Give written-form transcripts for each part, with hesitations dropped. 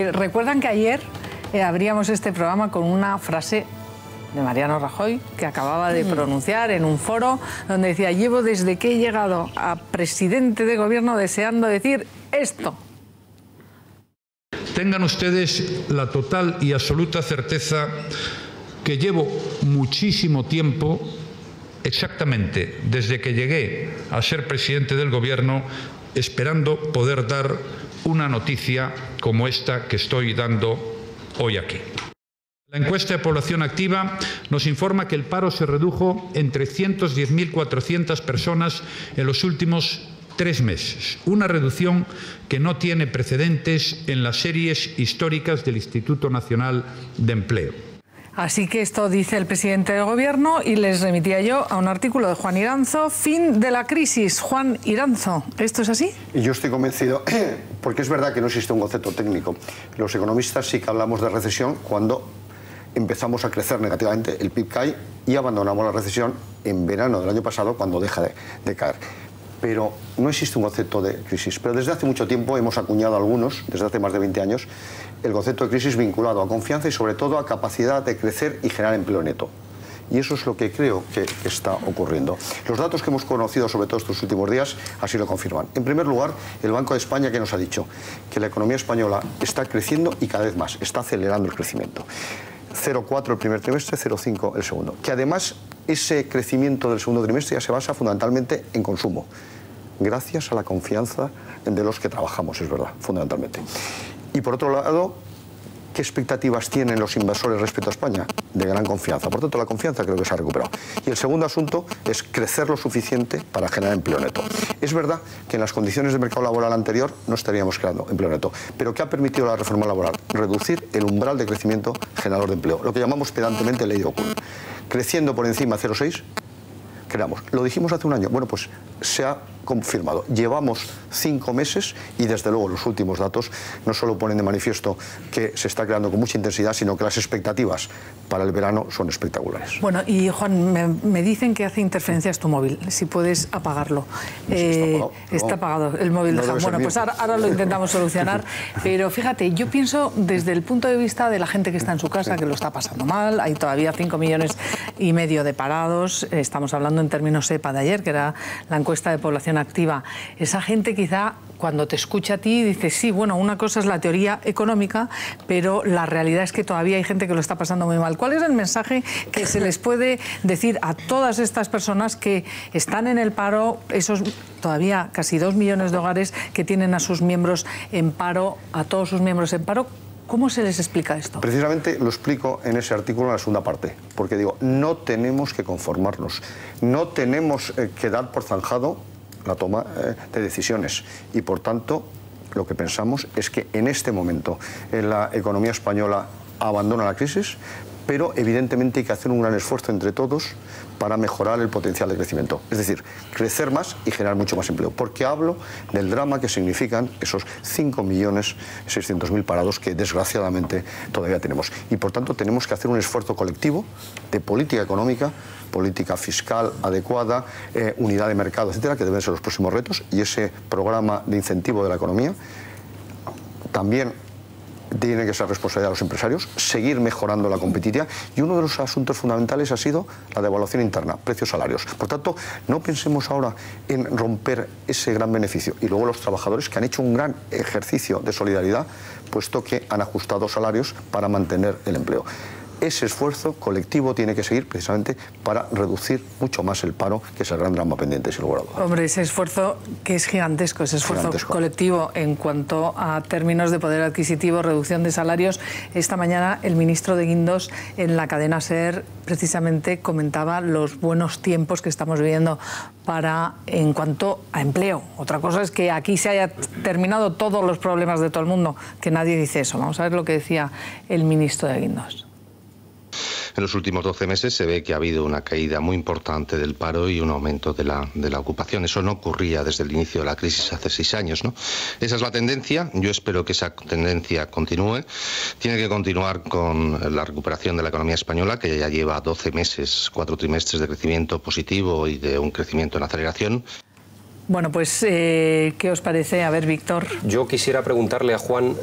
Recuerdan que ayer abríamos este programa con una frase de Mariano Rajoy que acababa de pronunciar en un foro donde decía: llevo desde que he llegado a presidente de gobierno deseando decir esto. Tengan ustedes la total y absoluta certeza que llevo muchísimo tiempo, exactamente desde que llegué a ser presidente del gobierno, esperando poder dar una noticia como esta que estoy dando hoy aquí. La encuesta de población activa nos informa que el paro se redujo en 310.400 personas en los últimos 3 meses, una reducción que no tiene precedentes en las series históricas del Instituto Nacional de Empleo. Así que esto dice el presidente del gobierno y les remitía yo a un artículo de Juan Iranzo, fin de la crisis. Juan Iranzo, ¿esto es así? Yo estoy convencido, porque es verdad que no existe un concepto técnico. Los economistas sí que hablamos de recesión cuando empezamos a crecer negativamente, el PIB cae y abandonamos la recesión en verano del año pasado cuando deja de caer. Pero no existe un concepto de crisis. Pero desde hace mucho tiempo hemos acuñado algunos, desde hace más de 20 años, el concepto de crisis vinculado a confianza y sobre todo a capacidad de crecer y generar empleo neto. Y eso es lo que creo que está ocurriendo. Los datos que hemos conocido, sobre todo estos últimos días, así lo confirman. En primer lugar, el Banco de España, que nos ha dicho que la economía española está creciendo y cada vez más, está acelerando el crecimiento. 0,4 el primer trimestre, 0,5 el segundo. Que además ese crecimiento del segundo trimestre ya se basa fundamentalmente en consumo, gracias a la confianza de los que trabajamos, es verdad, fundamentalmente. Y por otro lado, ¿qué expectativas tienen los inversores respecto a España? De gran confianza. Por tanto, la confianza creo que se ha recuperado. Y el segundo asunto es crecer lo suficiente para generar empleo neto. Es verdad que en las condiciones de mercado laboral anterior no estaríamos creando empleo neto. Pero ¿qué ha permitido la reforma laboral? Reducir el umbral de crecimiento generador de empleo, lo que llamamos pedantemente ley de Okun. Creciendo por encima de 0,6, creamos. Lo dijimos hace un año. Bueno, pues se ha confirmado. Llevamos 5 meses y desde luego los últimos datos no solo ponen de manifiesto que se está creando con mucha intensidad, sino que las expectativas para el verano son espectaculares. Bueno, y Juan, me dicen que hace interferencias tu móvil, si puedes apagarlo. Está apagado el móvil de Juan. Bueno, pues ahora lo intentamos solucionar, pero fíjate, yo pienso desde el punto de vista de la gente que está en su casa, que lo está pasando mal, hay todavía 5,5 millones de parados, estamos hablando en términos EPA de ayer, que era la encuesta de población activa. Esa gente quizá cuando te escucha a ti dice, sí, bueno, una cosa es la teoría económica, pero la realidad es que todavía hay gente que lo está pasando muy mal. ¿Cuál es el mensaje que se les puede decir a todas estas personas que están en el paro, esos todavía casi 2 millones de hogares que tienen a sus miembros en paro, a todos sus miembros en paro? ¿Cómo se les explica esto? Precisamente lo explico en ese artículo en la segunda parte, porque digo, no tenemos que conformarnos, no tenemos que dar por zanjado la toma de decisiones y por tanto lo que pensamos es que en este momento la economía española abandona la crisis, pero evidentemente hay que hacer un gran esfuerzo entre todos para mejorar el potencial de crecimiento. Es decir, crecer más y generar mucho más empleo. Porque hablo del drama que significan esos 5.600.000 parados que desgraciadamente todavía tenemos. Y por tanto tenemos que hacer un esfuerzo colectivo de política económica, política fiscal adecuada, unidad de mercado, etcétera, que deben ser los próximos retos. Y ese programa de incentivo de la economía también tiene que ser responsabilidad de los empresarios, seguir mejorando la competitividad y uno de los asuntos fundamentales ha sido la devaluación interna, precios-salarios. Por tanto, no pensemos ahora en romper ese gran beneficio. Y luego los trabajadores que han hecho un gran ejercicio de solidaridad, puesto que han ajustado salarios para mantener el empleo. Ese esfuerzo colectivo tiene que seguir precisamente para reducir mucho más el paro, que es el gran drama pendiente, sin lugar a dudas. Hombre, ese esfuerzo que es gigantesco, ese esfuerzo colectivo en cuanto a términos de poder adquisitivo, reducción de salarios. Esta mañana el ministro de Guindos en la cadena SER precisamente comentaba los buenos tiempos que estamos viviendo en cuanto a empleo. Otra cosa es que aquí se haya terminado todos los problemas de todo el mundo, que nadie dice eso. Vamos a ver lo que decía el ministro de Guindos. En los últimos 12 meses se ve que ha habido una caída muy importante del paro y un aumento de la ocupación. Eso no ocurría desde el inicio de la crisis hace 6 años, ¿no? Esa es la tendencia. Yo espero que esa tendencia continúe. Tiene que continuar con la recuperación de la economía española, que ya lleva 12 meses, 4 trimestres de crecimiento positivo y de un crecimiento en aceleración. Bueno, pues, ¿qué os parece? A ver, Víctor. Yo quisiera preguntarle a Juan,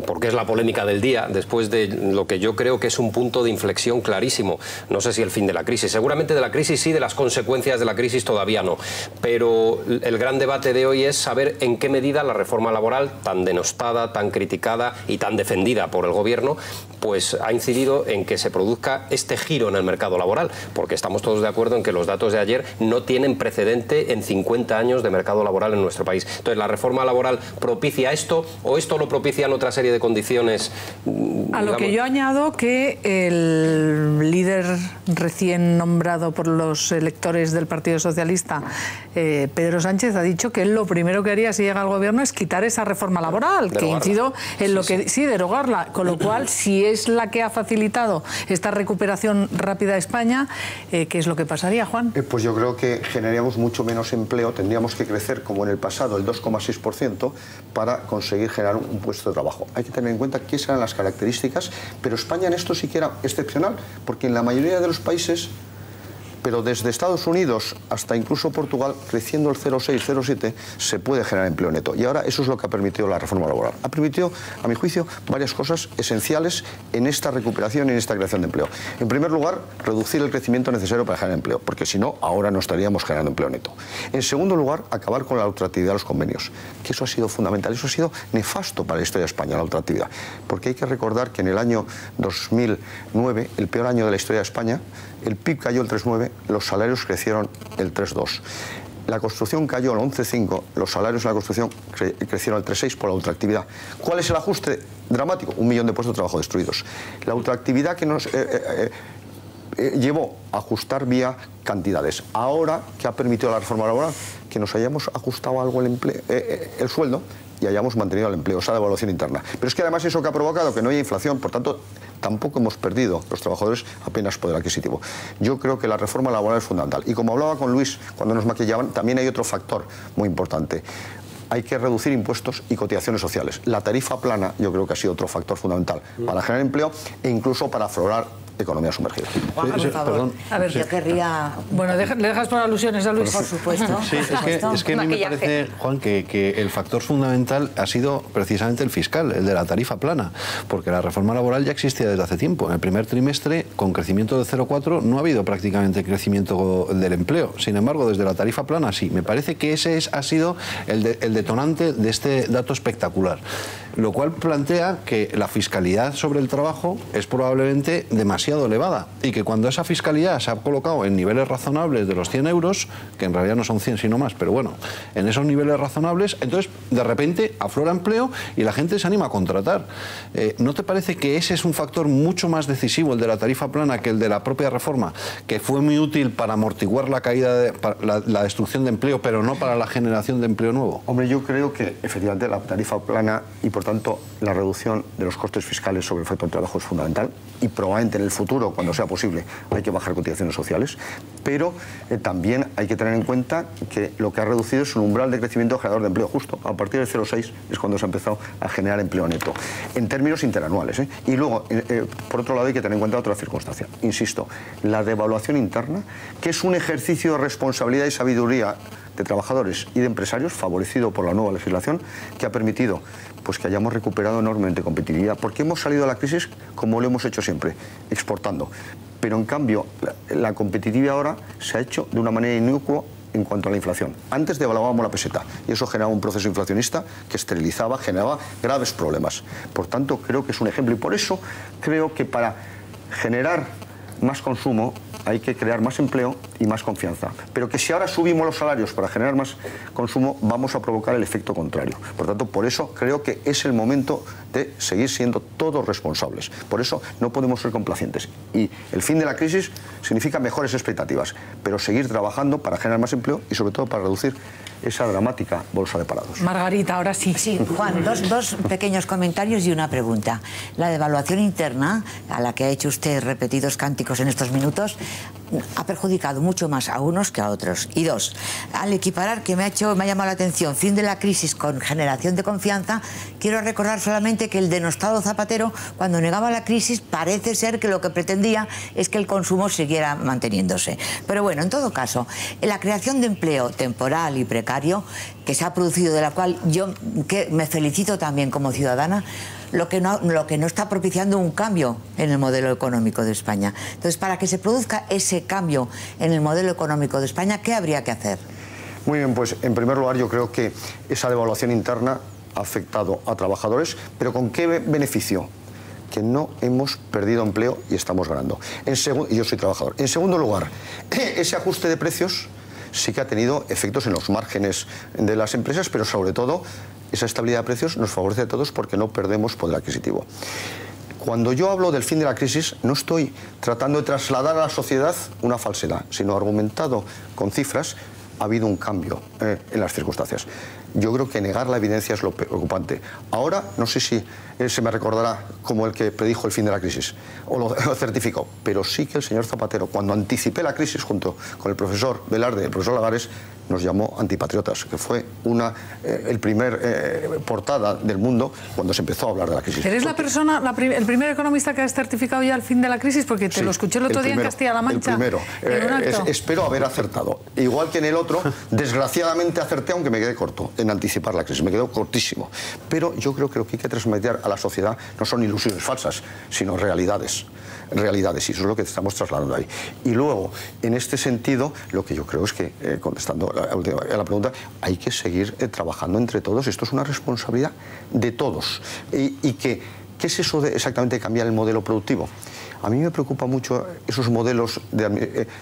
porque es la polémica del día, después de lo que yo creo que es un punto de inflexión clarísimo. No sé si el fin de la crisis. Seguramente de la crisis sí, de las consecuencias de la crisis todavía no. Pero el gran debate de hoy es saber en qué medida la reforma laboral, tan denostada, tan criticada y tan defendida por el Gobierno, pues ha incidido en que se produzca este giro en el mercado laboral. Porque estamos todos de acuerdo en que los datos de ayer no tienen precedente en 50 años de mercado laboral en nuestro país. Entonces, ¿la reforma laboral propicia esto o esto lo propician otra serie de condiciones? A lo que yo añado que el líder recién nombrado por los electores del Partido Socialista, Pedro Sánchez, ha dicho que él lo primero que haría si llega al Gobierno es quitar esa reforma laboral, que incido en lo que... Sí, derogarla. Con lo cual, si es la que ha facilitado esta recuperación rápida a España, ¿qué es lo que pasaría, Juan? Pues yo creo que generaríamos mucho menos empleo, tendríamos que crecer como en el pasado el 2,6% para conseguir generar un puesto de trabajo. Hay que tener en cuenta qué serán las características, pero España en esto sí que era excepcional, porque en la mayoría de los países, pero desde Estados Unidos hasta incluso Portugal, creciendo el 0,6, 0,7, se puede generar empleo neto. Y ahora eso es lo que ha permitido la reforma laboral. Ha permitido, a mi juicio, varias cosas esenciales en esta recuperación y en esta creación de empleo. En primer lugar, reducir el crecimiento necesario para generar empleo, porque si no, ahora no estaríamos generando empleo neto. En segundo lugar, acabar con la ultraactividad de los convenios, que eso ha sido fundamental, eso ha sido nefasto para la historia de España, la ultraactividad. Porque hay que recordar que en el año 2009, el peor año de la historia de España, el PIB cayó el 3,9%, los salarios crecieron el 3,2%. La construcción cayó el 11,5%, los salarios en la construcción crecieron el 3,6% por la ultraactividad. ¿Cuál es el ajuste dramático? 1 millón de puestos de trabajo destruidos. La ultraactividad que nos llevó a ajustar vía cantidades. Ahora, ¿qué ha permitido la reforma laboral? Que nos hayamos ajustado algo el sueldo y hayamos mantenido el empleo, esa devaluación interna. Pero es que además eso que ha provocado que no haya inflación, por tanto, tampoco hemos perdido los trabajadores apenas poder adquisitivo. Yo creo que la reforma laboral es fundamental. Y como hablaba con Luis cuando nos maquillaban, también hay otro factor muy importante. Hay que reducir impuestos y cotizaciones sociales. La tarifa plana yo creo que ha sido otro factor fundamental para generar empleo e incluso para aflorar economía sumergida. Juan, por favor. Perdón. A ver, yo querría... Bueno, ¿le dejas por alusiones a Luis? Por supuesto. Sí, es que a mí me parece, Juan, que el factor fundamental ha sido precisamente el fiscal, el de la tarifa plana, porque la reforma laboral ya existía desde hace tiempo. En el primer trimestre, con crecimiento de 0,4, no ha habido prácticamente crecimiento del empleo. Sin embargo, desde la tarifa plana sí. Me parece que ese ha sido el detonante de este dato espectacular. Lo cual plantea que la fiscalidad sobre el trabajo es probablemente demasiado elevada y que cuando esa fiscalidad se ha colocado en niveles razonables de los 100 euros, que en realidad no son 100 sino más, pero bueno, en esos niveles razonables, entonces de repente aflora empleo y la gente se anima a contratar. ¿No te parece que ese es un factor mucho más decisivo, el de la tarifa plana, que el de la propia reforma, que fue muy útil para amortiguar la caída, la destrucción de empleo, pero no para la generación de empleo nuevo? Hombre, yo creo que efectivamente la tarifa plana y por tanto la reducción de los costes fiscales sobre el efecto del trabajo es fundamental y probablemente en el futuro, cuando sea posible, hay que bajar cotizaciones sociales, pero también hay que tener en cuenta que lo que ha reducido es un umbral de crecimiento generador de empleo justo. A partir del 0,6 es cuando se ha empezado a generar empleo neto, en términos interanuales. Y luego, por otro lado, hay que tener en cuenta otra circunstancia. Insisto, la devaluación interna, que es un ejercicio de responsabilidad y sabiduría de trabajadores y de empresarios, favorecido por la nueva legislación, que ha permitido pues, que hayamos recuperado enormemente competitividad, porque hemos salido de la crisis como lo hemos hecho siempre, exportando. Pero en cambio, la competitividad ahora se ha hecho de una manera inocua en cuanto a la inflación. Antes devaluábamos la peseta y eso generaba un proceso inflacionista que esterilizaba, generaba graves problemas. Por tanto, creo que es un ejemplo y por eso creo que para generar más consumo hay que crear más empleo y más confianza. Pero que si ahora subimos los salarios para generar más consumo, vamos a provocar el efecto contrario. Por tanto, por eso creo que es el momento de seguir siendo todos responsables. Por eso no podemos ser complacientes. Y el fin de la crisis significa mejores expectativas, pero seguir trabajando para generar más empleo y sobre todo para reducir esa dramática bolsa de parados. Margarita, ahora sí. Sí, Juan, dos pequeños comentarios y una pregunta. La devaluación interna, a la que ha hecho usted repetidos cánticos en estos minutos, ha perjudicado mucho más a unos que a otros. Y dos, al equiparar, que me ha llamado la atención, fin de la crisis con generación de confianza, quiero recordar solamente que el denostado Zapatero, cuando negaba la crisis, parece ser que lo que pretendía es que el consumo siguiera manteniéndose. Pero bueno, en todo caso, la creación de empleo temporal y precario que se ha producido, de la cual yo me felicito también como ciudadana, lo que no está propiciando un cambio en el modelo económico de España. Entonces, para que se produzca ese cambio en el modelo económico de España, ¿qué habría que hacer? Muy bien, pues en primer lugar yo creo que esa devaluación interna ha afectado a trabajadores, pero ¿con qué beneficio? Que no hemos perdido empleo y estamos ganando. Y yo soy trabajador. En segundo lugar, ese ajuste de precios sí que ha tenido efectos en los márgenes de las empresas, pero sobre todo esa estabilidad de precios nos favorece a todos porque no perdemos poder adquisitivo. Cuando yo hablo del fin de la crisis, no estoy tratando de trasladar a la sociedad una falsedad, sino argumentado con cifras. Ha habido un cambio en las circunstancias. Yo creo que negar la evidencia es lo preocupante. Ahora, no sé si se me recordará como el que predijo el fin de la crisis, o lo certificó, pero sí que el señor Zapatero, cuando anticipé la crisis junto con el profesor Velarde y el profesor Lagares, nos llamó antipatriotas, que fue el primer portada del mundo cuando se empezó a hablar de la crisis. ¿Eres el primer economista que has certificado ya el fin de la crisis? Porque te lo escuché el otro día en Castilla-La Mancha. El primero. Espero haber acertado. Igual que en el otro, desgraciadamente acerté, aunque me quedé corto en anticipar la crisis. Me quedó cortísimo. Pero yo creo que lo que hay que transmitir a la sociedad no son ilusiones falsas, sino realidades. Y eso es lo que estamos trasladando ahí. Y luego, en este sentido, lo que yo creo es que, contestando a la pregunta, hay que seguir trabajando entre todos. Esto es una responsabilidad de todos. Y ¿qué es eso de exactamente cambiar el modelo productivo? A mí me preocupa mucho esos modelos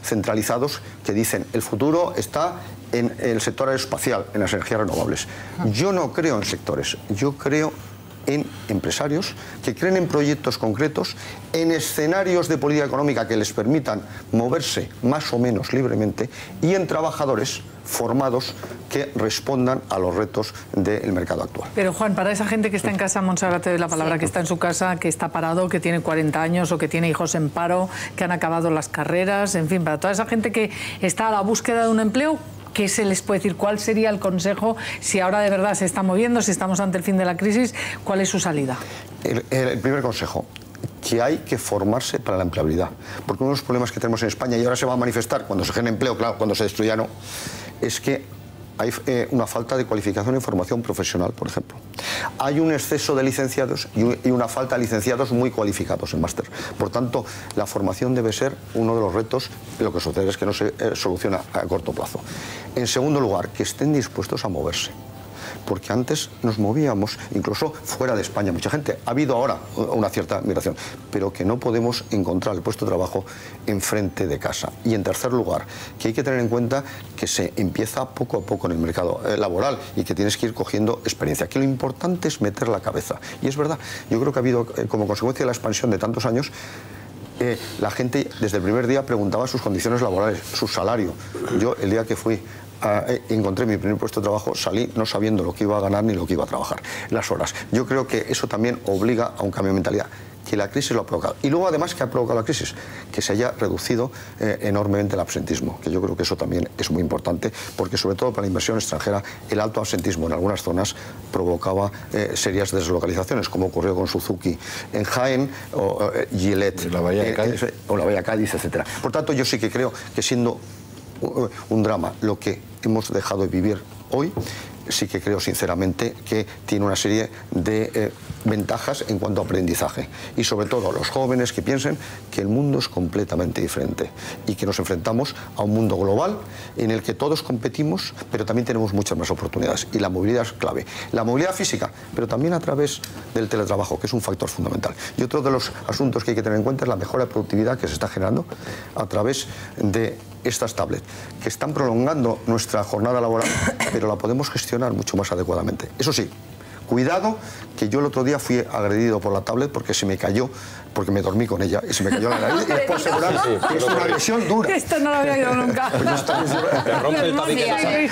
centralizados que dicen el futuro está en el sector aeroespacial, en las energías renovables. Yo no creo en sectores, yo creo en empresarios que creen en proyectos concretos, en escenarios de política económica que les permitan moverse más o menos libremente y en trabajadores formados que respondan a los retos del mercado actual. Pero Juan, para esa gente que está en casa, Montserrat te doy la palabra, que está en su casa, que está parado, que tiene 40 años o que tiene hijos en paro, que han acabado las carreras, en fin, para toda esa gente que está a la búsqueda de un empleo, ¿qué se les puede decir? ¿Cuál sería el consejo si ahora de verdad se está moviendo, si estamos ante el fin de la crisis? ¿Cuál es su salida? El primer consejo, que hay que formarse para la empleabilidad. Porque uno de los problemas que tenemos en España, y ahora se va a manifestar cuando se genere empleo, claro, cuando se destruya no, es que hay una falta de cualificación y formación profesional, por ejemplo. Hay un exceso de licenciados y una falta de licenciados muy cualificados en máster. Por tanto, la formación debe ser uno de los retos. Lo que sucede es que no se soluciona a corto plazo. En segundo lugar, que estén dispuestos a moverse. Porque antes nos movíamos, incluso fuera de España, mucha gente. Ha habido ahora una cierta migración, pero que no podemos encontrar el puesto de trabajo enfrente de casa. Y en tercer lugar, que hay que tener en cuenta que se empieza poco a poco en el mercado laboral y que tienes que ir cogiendo experiencia. Que lo importante es meter la cabeza. Y es verdad, yo creo que ha habido, como consecuencia de la expansión de tantos años, la gente desde el primer día preguntaba sus condiciones laborales, su salario. Yo, el día que fui encontré mi primer puesto de trabajo, salí no sabiendo lo que iba a ganar ni lo que iba a trabajar, las horas. Yo creo que eso también obliga a un cambio de mentalidad, que la crisis lo ha provocado. Y luego, además, que ha provocado la crisis, que se haya reducido enormemente el absentismo, que yo creo que eso también es muy importante, porque sobre todo para la inversión extranjera, el alto absentismo en algunas zonas provocaba serias deslocalizaciones, como ocurrió con Suzuki en Jaén, o Gillette, la Bahía de Cádiz. O la Bahía de Cádiz, etc. Por tanto, yo sí que creo que siendo un drama lo que hemos dejado de vivir hoy, sí que creo sinceramente que tiene una serie de ventajas en cuanto a aprendizaje, y sobre todo los jóvenes que piensen que el mundo es completamente diferente y que nos enfrentamos a un mundo global en el que todos competimos, pero también tenemos muchas más oportunidades, y la movilidad es clave. La movilidad física, pero también a través del teletrabajo, que es un factor fundamental. Y otro de los asuntos que hay que tener en cuenta es la mejora de productividad que se está generando a través de estas tablets, que están prolongando nuestra jornada laboral, pero la podemos gestionar mucho más adecuadamente. Eso sí, Cuidado, que yo el otro día fui agredido por la tablet porque se me cayó, porque me dormí con ella y se me cayó la nariz. Y les puedo asegurar que es una agresión dura. Esto no lo había oído nunca. Te rompe el tabique.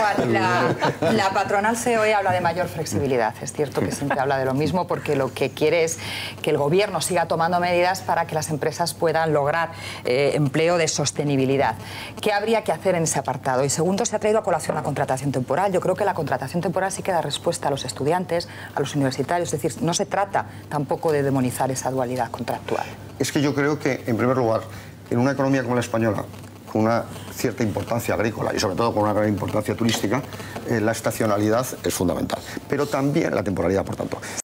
La patronal COE habla de mayor flexibilidad. Es cierto que siempre habla de lo mismo porque lo que quiere es que el gobierno siga tomando medidas para que las empresas puedan lograr empleo de sostenibilidad. ¿Qué habría que hacer en ese apartado? Y segundo, se ha traído a colación la contratación temporal. Yo creo que la contratación temporal sí que da respuesta a los estudiantes, a los universitarios. Es decir, no se trata tampoco de demonizar esa dualidad contractual. Es que yo creo que, en primer lugar, en una economía como la española, con una cierta importancia agrícola y sobre todo con una gran importancia turística, la estacionalidad es fundamental, pero también la temporalidad, por tanto.